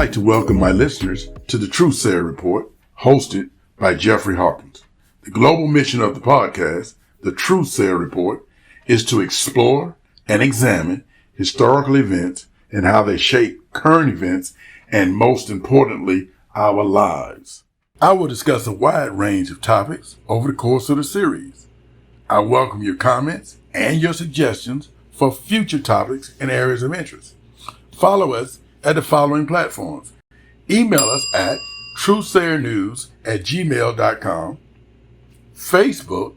like to welcome my listeners to the TRUTHSAYER Report, hosted by Jeffrey Hawkins. The global mission of the podcast, the TRUTHSAYER Report, is to explore and examine historical events and how they shape current events and, most importantly, our lives. I will discuss a wide range of topics over the course of the series. I welcome your comments and your suggestions for future topics and areas of interest. Follow us at the following platforms. Email us at truthsayernews@gmail.com. Facebook,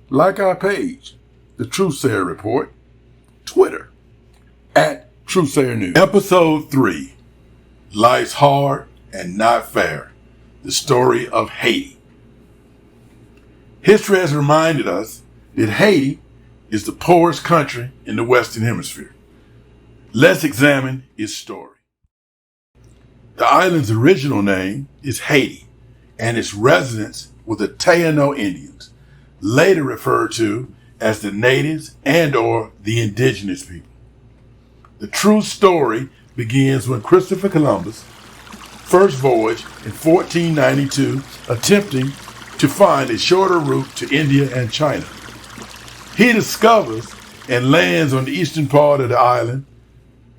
like our page, The TRUTHSAYER Report. Twitter, at TRUTHSAYER News. Episode 3, Life's Hard and Not Fair, the story of Haiti. History has reminded us that Haiti is the poorest country in the Western Hemisphere. Let's examine its story. The island's original name is Haiti, and its residents were the Taino Indians, later referred to as the natives and or the indigenous people. The true story begins when Christopher Columbus first voyaged in 1492, attempting to find a shorter route to India and China. He discovers and lands on the eastern part of the island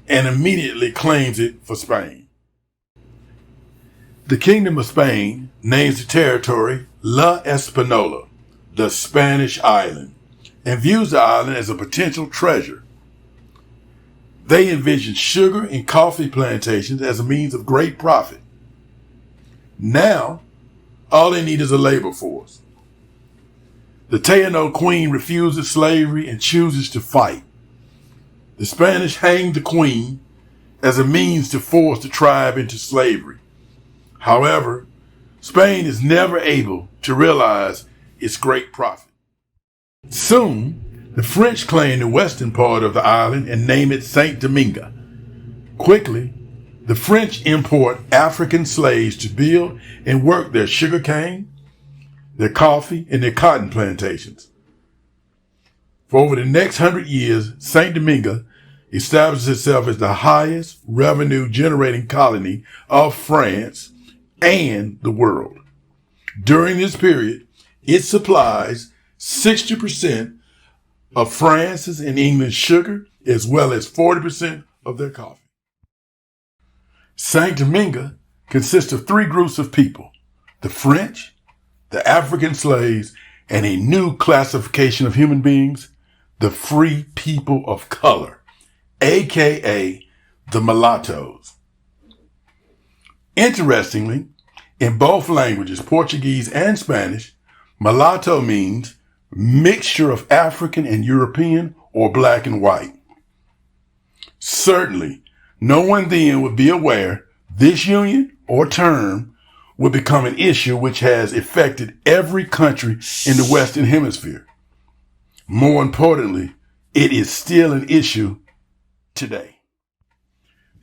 and immediately claims it for Spain. The Kingdom of Spain names the territory La Espanola, the Spanish island, and views the island as a potential treasure. They envision sugar and coffee plantations as a means of great profit. Now, all they need is a labor force. The Taino queen refuses slavery and chooses to fight. The Spanish hanged the queen as a means to force the tribe into slavery. However, Spain is never able to realize its great profit. Soon, the French claim the western part of the island and name it Saint-Domingue. Quickly, the French import African slaves to build and work their sugarcane, their coffee, and their cotton plantations. For over the next 100 years, Saint-Domingue established itself as the highest revenue generating colony of France and the world. During this period, it supplies 60% of France's and England's sugar, as well as 40% of their coffee. Saint-Domingue consists of 3 groups of people: the French, the African slaves, and a new classification of human beings, the free people of color, aka the Mulattos. Interestingly, in both languages, Portuguese and Spanish, mulatto means mixture of African and European or black and white. Certainly, no one then would be aware this union or term would become an issue which has affected every country in the Western Hemisphere. More importantly, it is still an issue today.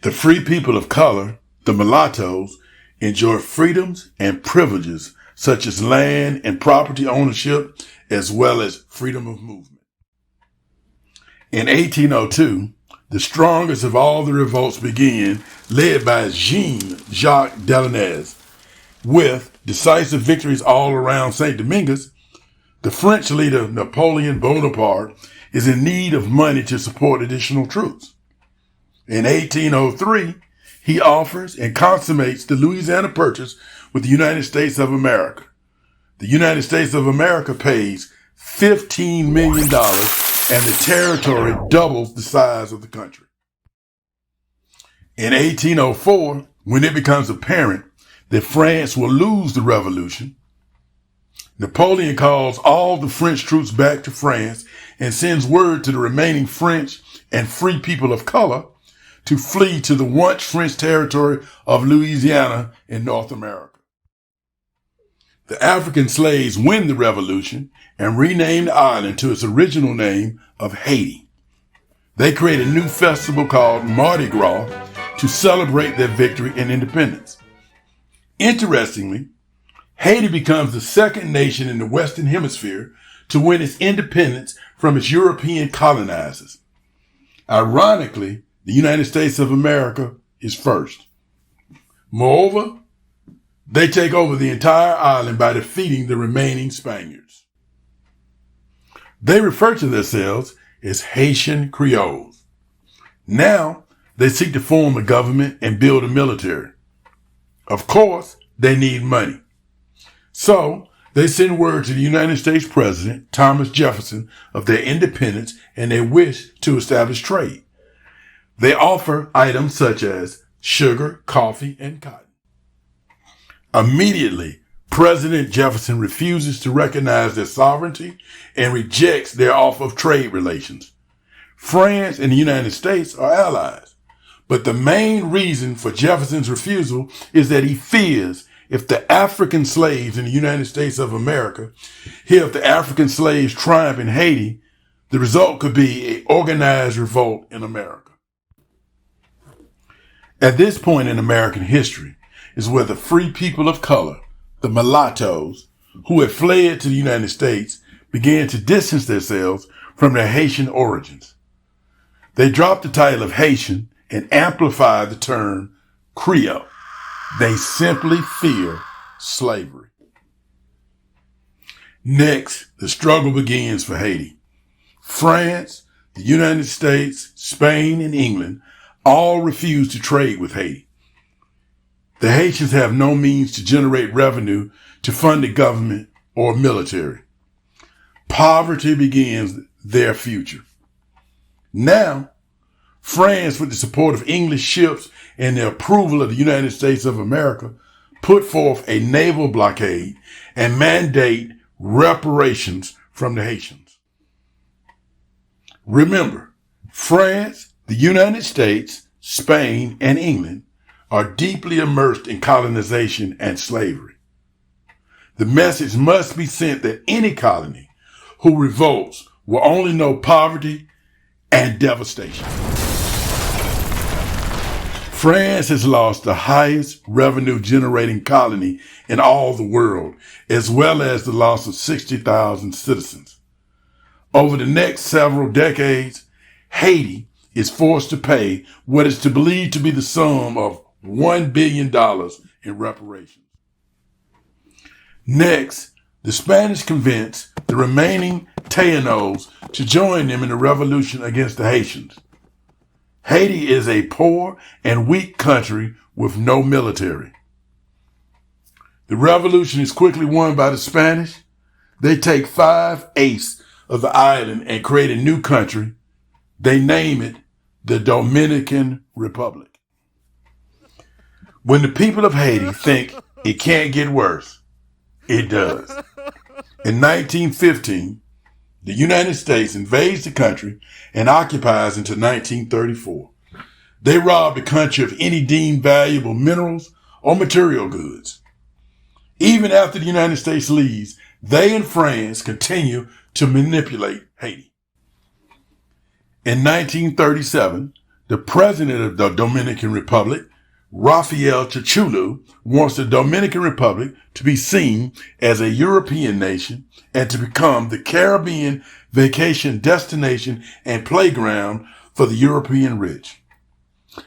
The free people of color, the mulattoes, enjoy freedoms and privileges such as land and property ownership, as well as freedom of movement. In 1802, the strongest of all the revolts began, led by Jean-Jacques Delaunay. With decisive victories all around Saint-Domingue, the French leader Napoleon Bonaparte is in need of money to support additional troops. In 1803, he offers and consummates the Louisiana Purchase with the United States of America. The United States of America pays $15 million, and the territory doubles the size of the country. In 1804, when it becomes apparent that France will lose the revolution, Napoleon calls all the French troops back to France and sends word to the remaining French and free people of color to flee to the once French territory of Louisiana in North America. The African slaves win the revolution and rename the island to its original name of Haiti. They create a new festival called Mardi Gras to celebrate their victory and independence. Interestingly, Haiti becomes the second nation in the Western Hemisphere to win its independence from its European colonizers. Ironically, the United States of America is first. Moreover, they take over the entire island by defeating the remaining Spaniards. They refer to themselves as Haitian Creoles. Now, they seek to form a government and build a military. Of course, they need money. So, they send word to the United States President, Thomas Jefferson, of their independence and their wish to establish trade. They offer items such as sugar, coffee, and cotton. Immediately, President Jefferson refuses to recognize their sovereignty and rejects their offer of trade relations. France and the United States are allies, but the main reason for Jefferson's refusal is that he fears if the African slaves in the United States of America hear of the African slaves' triumph in Haiti, the result could be an organized revolt in America. At this point in American history is where the free people of color, the Mulattos, who had fled to the United States, began to distance themselves from their Haitian origins. They dropped the title of Haitian and amplified the term Creole. They simply fear slavery. Next, the struggle begins for Haiti. France, the United States, Spain, and England all refuse to trade with Haiti. The Haitians have no means to generate revenue to fund the government or military. Poverty begins their future. Now, France, with the support of English ships and the approval of the United States of America, put forth a naval blockade and mandate reparations from the Haitians. Remember, France, the United States, Spain, and England are deeply immersed in colonization and slavery. The message must be sent that any colony who revolts will only know poverty and devastation. France has lost the highest revenue generating colony in all the world, as well as the loss of 60,000 citizens. Over the next several decades, Haiti is forced to pay what is believed to be the sum of $1 billion in reparations. Next, the Spanish convinced the remaining Taínos to join them in the revolution against the Haitians. Haiti is a poor and weak country with no military. The revolution is quickly won by the Spanish. They take 5/8 of the island and create a new country. They name it the Dominican Republic. When the people of Haiti think it can't get worse, it does. In 1915, the United States invades the country and occupies until 1934. They rob the country of any deemed valuable minerals or material goods. Even after the United States leaves, they and France continue to manipulate Haiti. In 1937, the president of the Dominican Republic, Rafael Chichulu, wants the Dominican Republic to be seen as a European nation and to become the Caribbean vacation destination and playground for the European rich.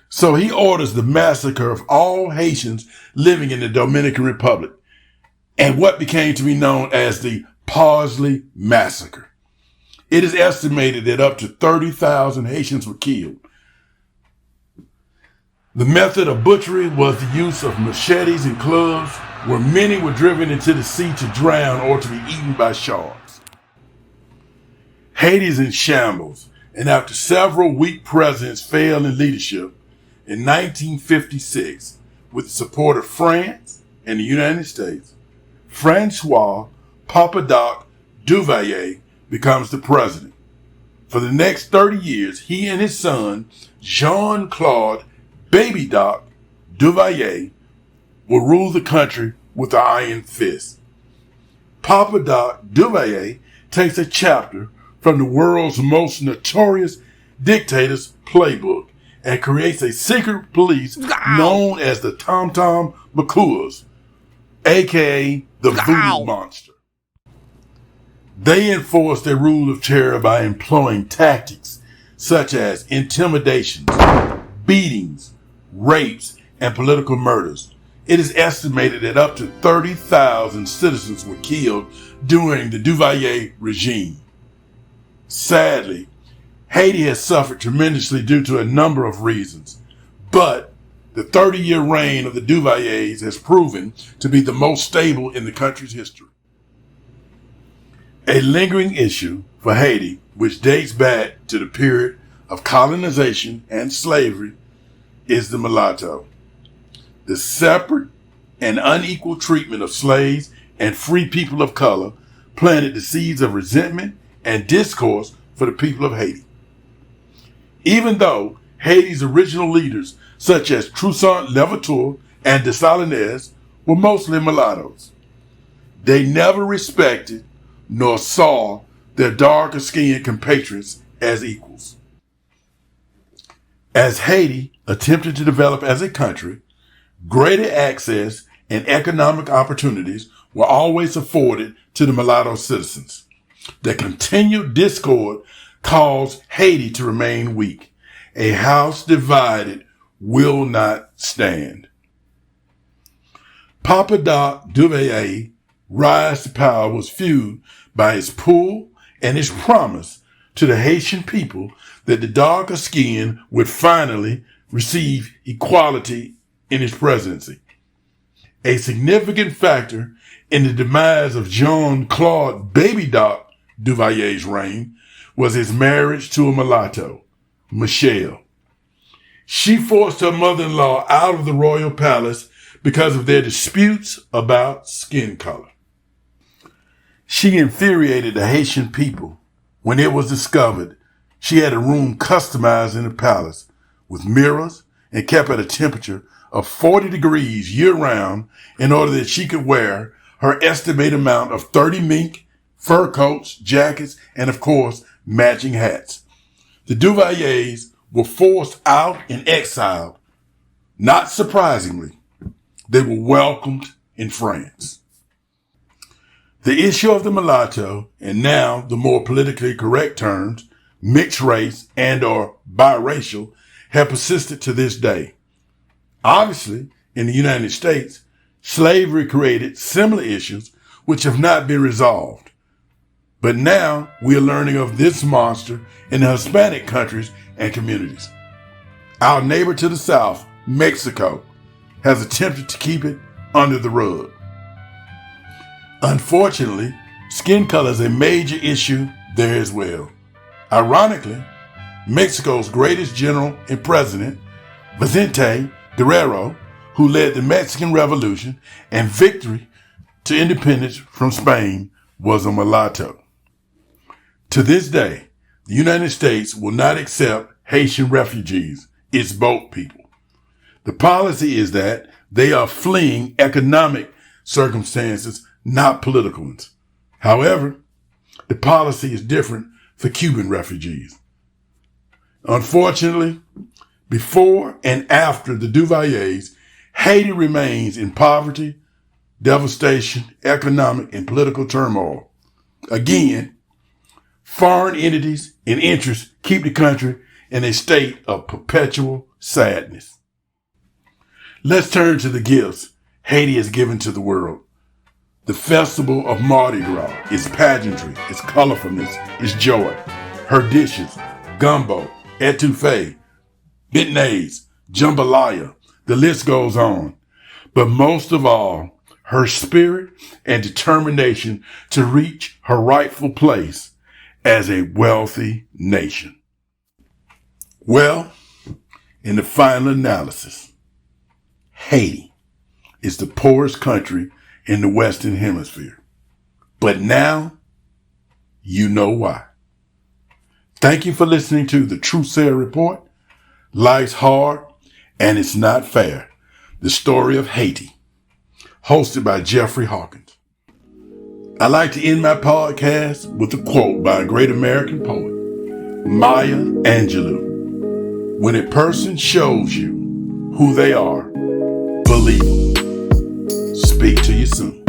So he orders the massacre of all Haitians living in the Dominican Republic and what became to be known as the Parsley Massacre. It is estimated that up to 30,000 Haitians were killed. The method of butchery was the use of machetes and clubs, where many were driven into the sea to drown or to be eaten by sharks. Haiti is in shambles, and after several weak presidents failed in leadership, in 1956, with the support of France and the United States, Francois Papadoc Duvalier becomes the president. For the next 30 years, he and his son, Jean-Claude Baby Doc Duvalier, will rule the country with an iron fist. Papa Doc Duvalier takes a chapter from the world's most notorious dictator's playbook and creates a secret police known as the Tom Tom Macours, aka the Voodoo Monster. They enforce their rule of terror by employing tactics such as intimidations, beatings, rapes, and political murders, It is estimated that up to 30,000 citizens were killed during the Duvalier regime. Sadly, Haiti has suffered tremendously due to a number of reasons, but the 30-year reign of the Duvaliers has proven to be the most stable in the country's history. A lingering issue for Haiti, which dates back to the period of colonization and slavery, is the mulatto. The separate and unequal treatment of slaves and free people of color planted the seeds of resentment and discourse for the people of Haiti. Even though Haiti's original leaders, such as Toussaint Louverture and Dessalines, were mostly mulattoes, they never respected nor saw their darker-skinned compatriots as equals. As Haiti attempted to develop as a country, greater access and economic opportunities were always afforded to the mulatto citizens. The continued discord caused Haiti to remain weak. A house divided will not stand. Papa Doc Duvalier rise to power was fueled by his pull and his promise to the Haitian people that the darker skin would finally receive equality in his presidency. A significant factor in the demise of Jean-Claude Baby Doc Duvalier's reign was his marriage to a mulatto, Michelle. She forced her mother-in-law out of the royal palace because of their disputes about skin color. She infuriated the Haitian people when it was discovered she had a room customized in the palace with mirrors and kept at a temperature of 40 degrees year-round in order that she could wear her estimated amount of 30 mink, fur coats, jackets, and of course, matching hats. The Duvaliers were forced out and exiled. Not surprisingly, they were welcomed in France. The issue of the mulatto, and now the more politically correct terms, mixed race and or biracial, have persisted to this day. Obviously, in the United States, slavery created similar issues which have not been resolved. But now we are learning of this monster in the Hispanic countries and communities. Our neighbor to the south, Mexico, has attempted to keep it under the rug. Unfortunately, skin color is a major issue there as well. Ironically, Mexico's greatest general and president, Vicente Guerrero, who led the Mexican Revolution and victory to independence from Spain, was a mulatto. To this day, the United States will not accept Haitian refugees, its boat people. The policy is that they are fleeing economic circumstances, not political ones. However, the policy is different for Cuban refugees. Unfortunately, before and after the Duvaliers, Haiti remains in poverty, devastation, economic and political turmoil. Again, foreign entities and interests keep the country in a state of perpetual sadness. Let's turn to the gifts Haiti has given to the world. The festival of Mardi Gras, its pageantry, its colorfulness, its joy. Her dishes, gumbo, etouffee, béarnaise, jambalaya, the list goes on. But most of all, her spirit and determination to reach her rightful place as a wealthy nation. Well, in the final analysis, Haiti is the poorest country in the Western Hemisphere. But now, you know why. Thank you for listening to the TRUTHSAYER Report. Life's hard and it's not fair. The story of Haiti. Hosted by Jeffrey Hawkins. I like to end my podcast with a quote by a great American poet, Maya Angelou. When a person shows you who they are, believe them. Speak to you soon.